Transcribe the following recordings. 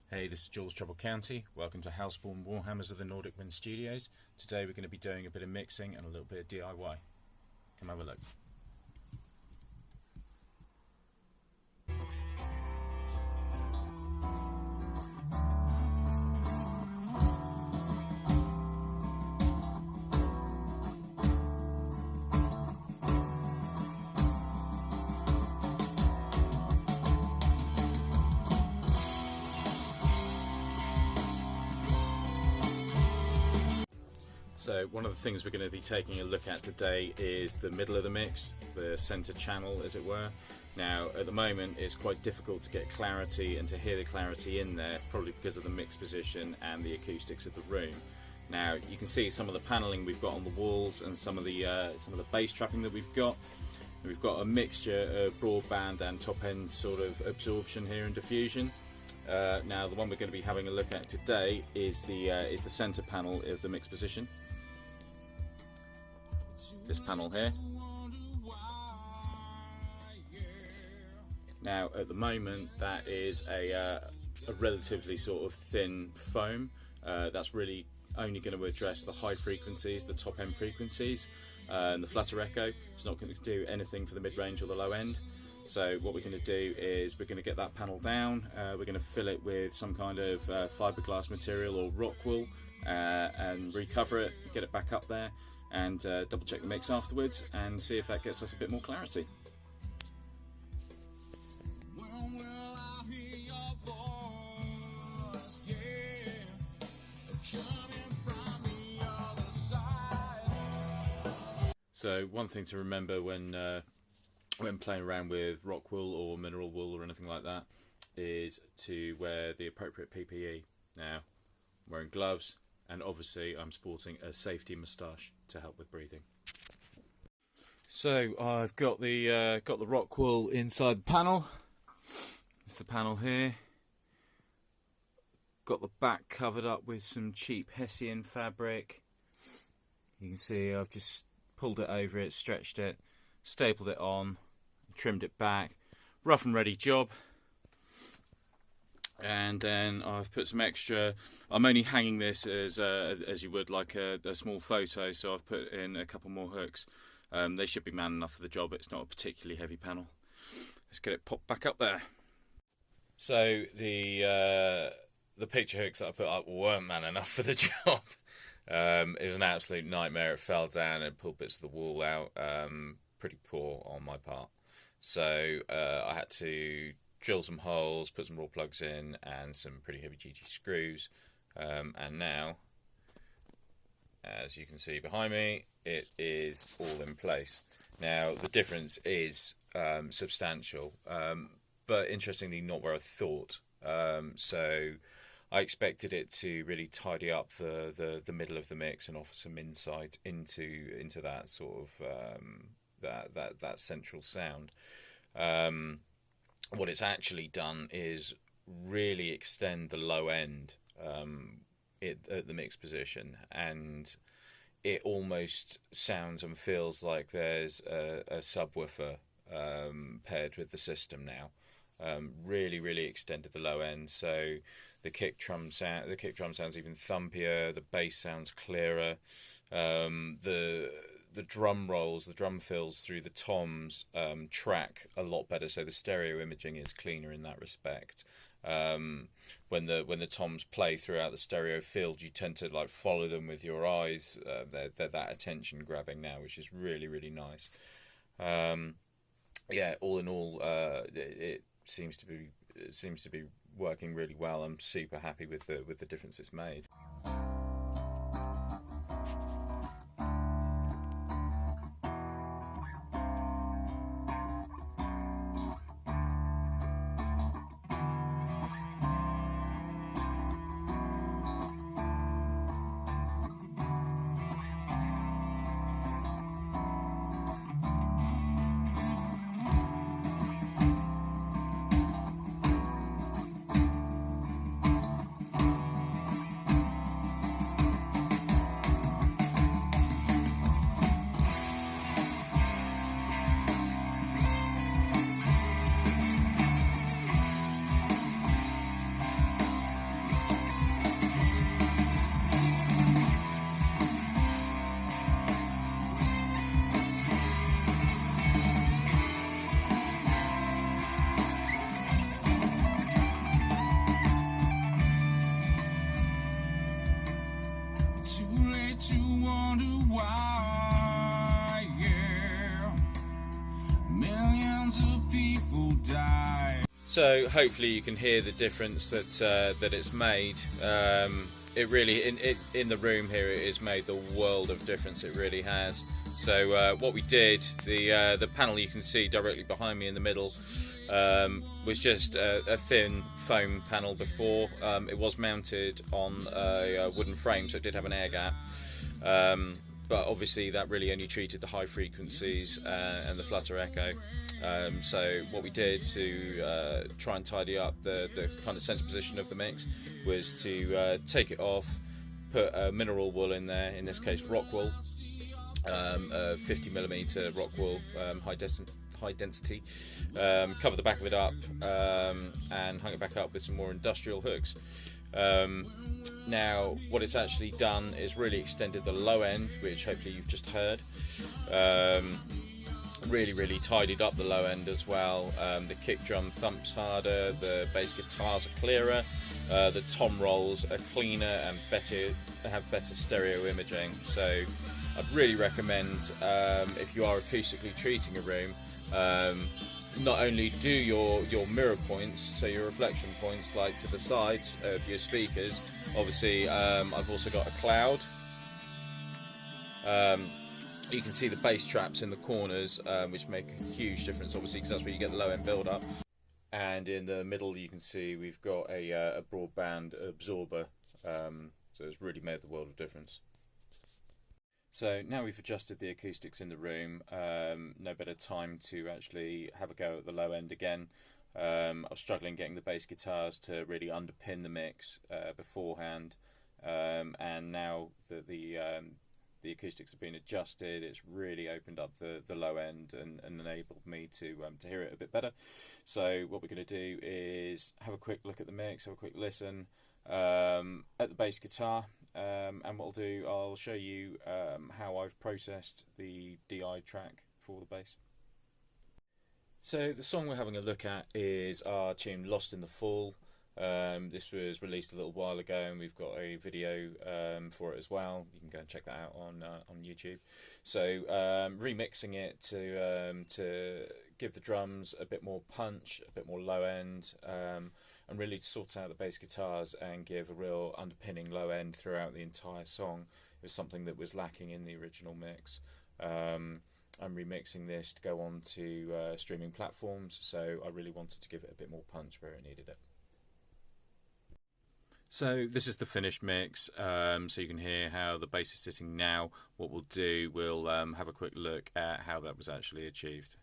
Hey, this is Jules Trouble County. Welcome to Houseborn Warhammers of the Nordic Wind Studios. Today we're going to be doing a bit of mixing and a little bit of DIY. Come have a look. So one of the things we're going to be taking a look at today is the middle of the mix, the center channel as it were. Now at the moment it's quite difficult to get clarity and to hear the clarity in there, probably because of the mix position and the acoustics of the room. Now you can see some of the paneling we've got on the walls and some of the bass trapping that we've got. We've got a mixture of broadband and top end sort of absorption here and diffusion. Now the one we're going to be having a look at today is the center panel of the mix position. This panel here. Now at the moment that is a relatively sort of thin foam. That's really only going to address the high frequencies, the top end frequencies, and the flutter echo. It's not going to do anything for the mid-range or the low end. So what we're going to do is we're going to get that panel down, we're going to fill it with some kind of fiberglass material or rock wool and recover it, get it back up there, and double check the mix afterwards and see if that gets us a bit more clarity. So one thing to remember when playing around with rock wool or mineral wool or anything like that is to wear the appropriate PPE. Now, I'm wearing gloves, and obviously I'm sporting a safety moustache to help with breathing. So I've got the rock wool inside the panel. It's the panel here. Got the back covered up with some cheap Hessian fabric. You can see I've just pulled it over it, stretched it, stapled it on, trimmed it back. Rough and ready job. And then I've put some extra. I'm only hanging this as you would like a small photo, so I've put in a couple more hooks. They should be man enough for the job. It's not a particularly heavy panel. Let's get it popped back up there. So the picture hooks that I put up weren't man enough for the job. It was an absolute nightmare. It fell down and pulled bits of the wall out. Pretty poor on my part. So I had to drill some holes, put some raw plugs in, and some pretty heavy-duty screws. And now, as you can see behind me, it is all in place. Now the difference is substantial, but interestingly not where I thought. So I expected it to really tidy up the middle of the mix and offer some insight into that sort of that central sound. What it's actually done is really extend the low end at the mix position, and it almost sounds and feels like there's a subwoofer paired with the system now. Really extended the low end, so the kick drum sounds even thumpier, the bass sounds clearer, the drum rolls, the drum fills through the toms track a lot better, so the stereo imaging is cleaner in that respect. When the toms play throughout the stereo field, you tend to like follow them with your eyes. They're that attention grabbing now, which is really nice. Yeah, all in all, it seems to be working really well. I'm super happy with the difference it's made. So hopefully you can hear the difference that it's made. It really, in the room here, it has made the world of difference. It really has. So what we did, the panel you can see directly behind me in the middle, was just a thin foam panel before. It was mounted on a wooden frame, so it did have an air gap. But obviously that really only treated the high frequencies and the flutter echo. So what we did to try and tidy up the kind of centre position of the mix was to take it off, put mineral wool in there, in this case rock wool, 50mm rock wool, high density, cover the back of it up, and hung it back up with some more industrial hooks. Now what it's actually done is really extended the low end, which hopefully you've just heard. Really tidied up the low end as well. The kick drum thumps harder, the bass guitars are clearer, the tom rolls are cleaner and have better stereo imaging. So I'd really recommend, if you are acoustically treating a room, not only do your mirror points, so your reflection points like to the sides of your speakers. Obviously I've also got a cloud. You can see the bass traps in the corners, which make a huge difference, obviously, because that's where you get the low end build up. And in the middle you can see we've got a broadband absorber, so it's really made the world of difference. So now we've adjusted the acoustics in the room, no better time to actually have a go at the low end again. I was struggling getting the bass guitars to really underpin the mix beforehand, and now that the acoustics have been adjusted, it's really opened up the low end and enabled me to hear it a bit better. So what we're going to do is have a quick look at the mix, have a quick listen at the bass guitar, and what I'll do, I'll show you how I've processed the DI track for the bass. So the song we're having a look at is our tune Lost in the Fall. This was released a little while ago, and we've got a video for it as well. You can go and check that out on YouTube. So remixing it to give the drums a bit more punch, a bit more low end, and really sort out the bass guitars and give a real underpinning low end throughout the entire song. It was something that was lacking in the original mix. I'm remixing this to go on to streaming platforms, so I really wanted to give it a bit more punch where it needed it. So this is the finished mix, so you can hear how the bass is sitting now. What we'll do, we'll have a quick look at how that was actually achieved.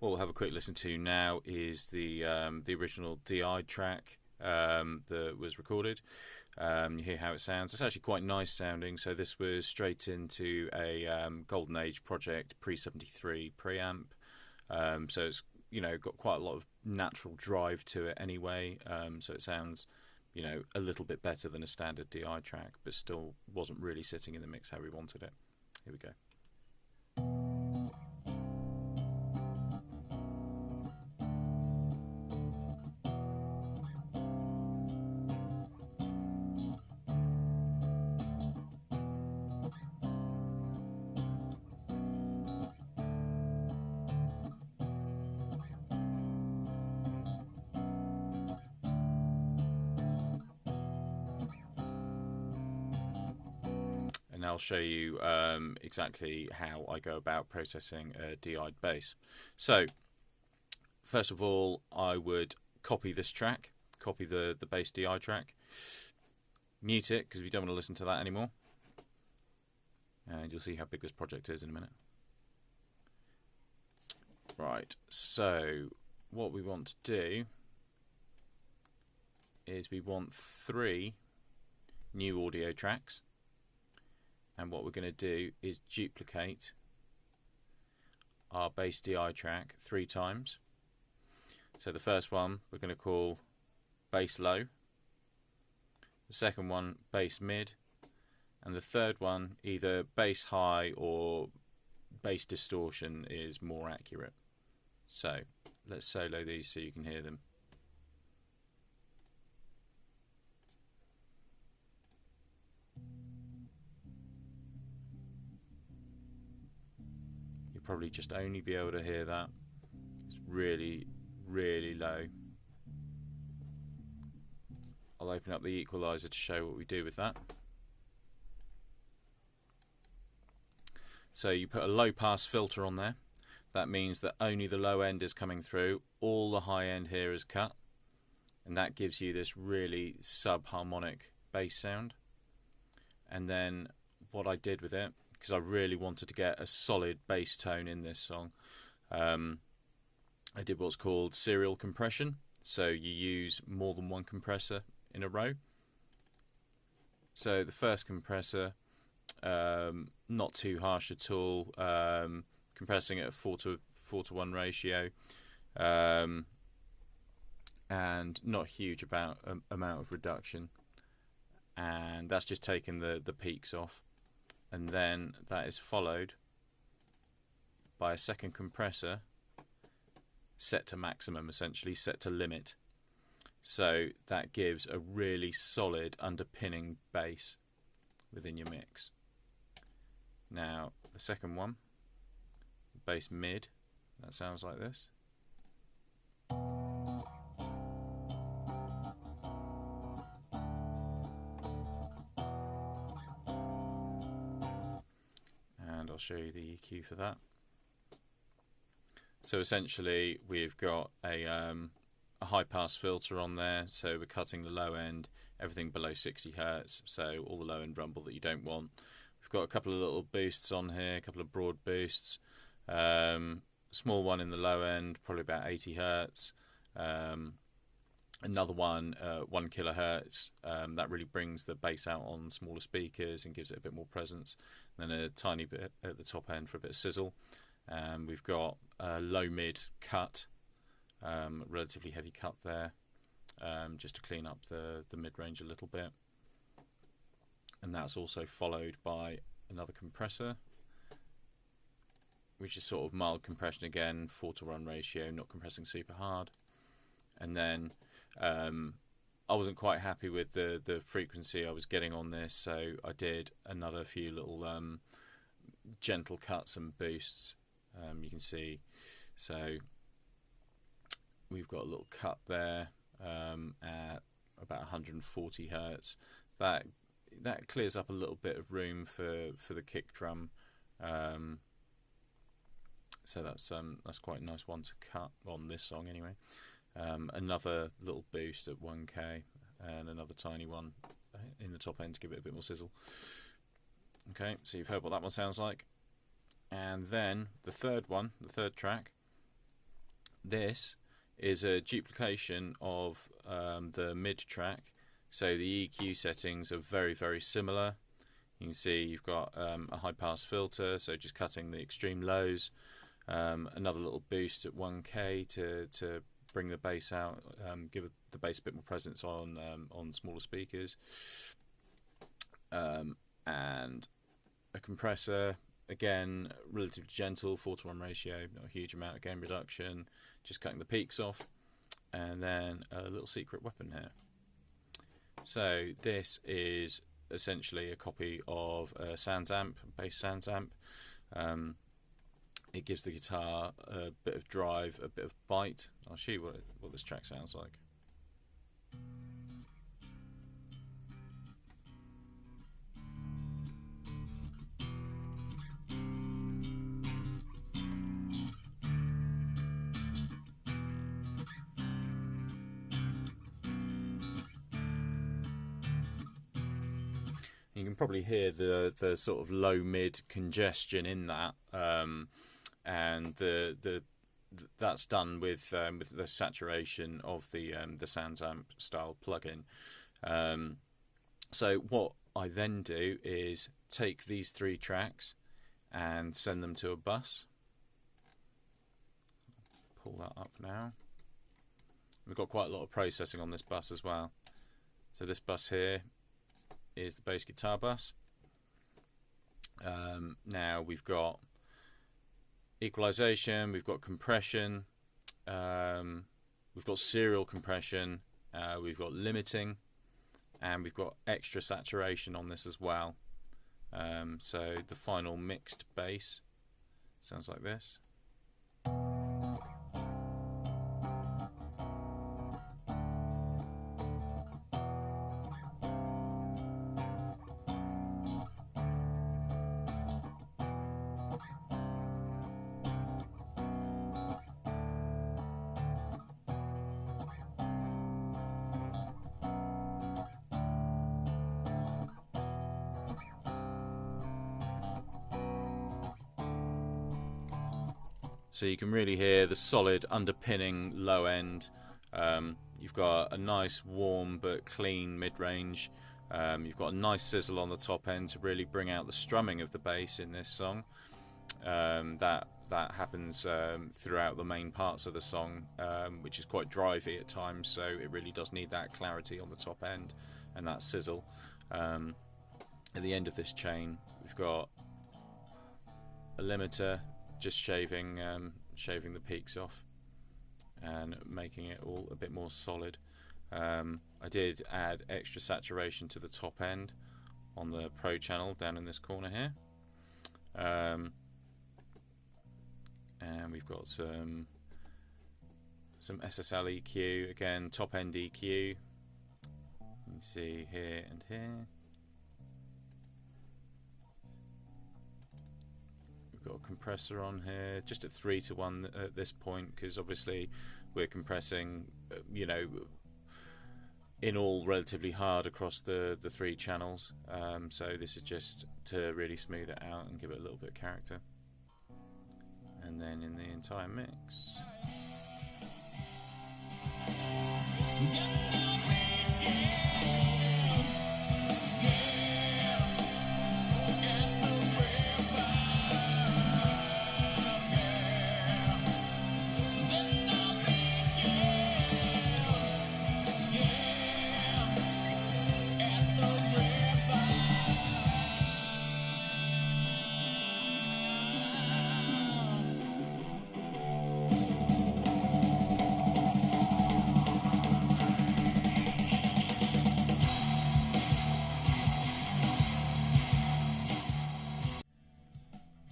What we'll have a quick listen to now is the original DI track that was recorded. You hear how it sounds. It's actually quite nice sounding. So this was straight into a Golden Age project pre-73 preamp. So it's got quite a lot of natural drive to it anyway. So it sounds a little bit better than a standard DI track, but still wasn't really sitting in the mix how we wanted it. Here we go. And I'll show you exactly how I go about processing a DI'd bass. So first of all, I would copy this track, copy the bass DI track, mute it because we don't want to listen to that anymore, and you'll see how big this project is in a minute. Right, so what we want to do is we want 3 new audio tracks, and what we're going to do is duplicate our bass DI track 3 times. So the first one we're going to call bass low, the second one bass mid, and the third one either bass high or bass distortion is more accurate. So let's solo these so you can hear them. You'll probably just only be able to hear that. It's really, really low. I'll open up the equalizer to show what we do with that. So you put a low pass filter on there. That means that only the low end is coming through. All the high end here is cut. And that gives you this really sub-harmonic bass sound. And then what I did with it, because I really wanted to get a solid bass tone in this song, I did what's called serial compression. So you use more than one compressor in a row. So the first compressor, not too harsh at all, compressing at a 4:1 ratio, and not huge amount of reduction, and that's just taking the peaks off, and then that is followed by a second compressor set to maximum, essentially set to limit, so that gives a really solid underpinning bass within your mix. Now the second one, bass mid, that sounds like this. And I'll show you the EQ for that. So essentially we've got a high pass filter on there, so we're cutting the low end, everything below 60 Hz, so all the low end rumble that you don't want. We've got a couple of little boosts on here, a couple of broad boosts, small one in the low end, probably about 80 Hz, another one 1 kilohertz, that really brings the bass out on smaller speakers and gives it a bit more presence, and then a tiny bit at the top end for a bit of sizzle. We've got a low mid cut, relatively heavy cut there, just to clean up the mid range a little bit, and that's also followed by another compressor, which is sort of mild compression again, 4:1 ratio, not compressing super hard. And then I wasn't quite happy with the frequency I was getting on this, so I did another few little gentle cuts and boosts. You can see, so we've got a little cut there at about 140 Hz. That clears up a little bit of room for the kick drum. So that's quite a nice one to cut on this song anyway. Another little boost at 1K and another tiny one in the top end to give it a bit more sizzle. Okay, so you've heard what that one sounds like. And then the third one, the third track, this is a duplication of the mid track. So the EQ settings are very, very similar. You can see you've got a high pass filter, so just cutting the extreme lows. Another little boost at 1K to bring the bass out, give the bass a bit more presence on smaller speakers, and a compressor, again relatively gentle, 4:1 ratio, not a huge amount of gain reduction, just cutting the peaks off, and then a little secret weapon here. So this is essentially a copy of a Sans amp, bass Sans amp. It gives the guitar a bit of drive, a bit of bite. I'll show you what this track sounds like. You can probably hear the sort of low mid congestion in that, and that's done with the saturation of the SansAmp style plugin. So what I then do is take these 3 tracks and send them to a bus. Pull that up now. We've got quite a lot of processing on this bus as well. So this bus here is the bass guitar bus. Now we've got equalization, we've got compression, we've got serial compression, we've got limiting, and we've got extra saturation on this as well. So the final mixed bass sounds like this. So you can really hear the solid underpinning low end. You've got a nice warm but clean mid-range. You've got a nice sizzle on the top end to really bring out the strumming of the bass in this song. That happens throughout the main parts of the song, which is quite drivey at times, so it really does need that clarity on the top end and that sizzle. At the end of this chain we've got a limiter just shaving the peaks off and making it all a bit more solid. I did add extra saturation to the top end on the Pro channel down in this corner here, and we've got some SSL EQ, again top end EQ, you can see here and here. Got a compressor on here, just at 3:1 at this point, because obviously we're compressing, you know, in all relatively hard across the 3 channels. So this is just to really smooth it out and give it a little bit of character. And then in the entire mix.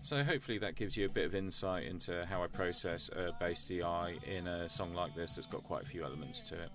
So hopefully that gives you a bit of insight into how I process a bass DI in a song like this that's got quite a few elements to it.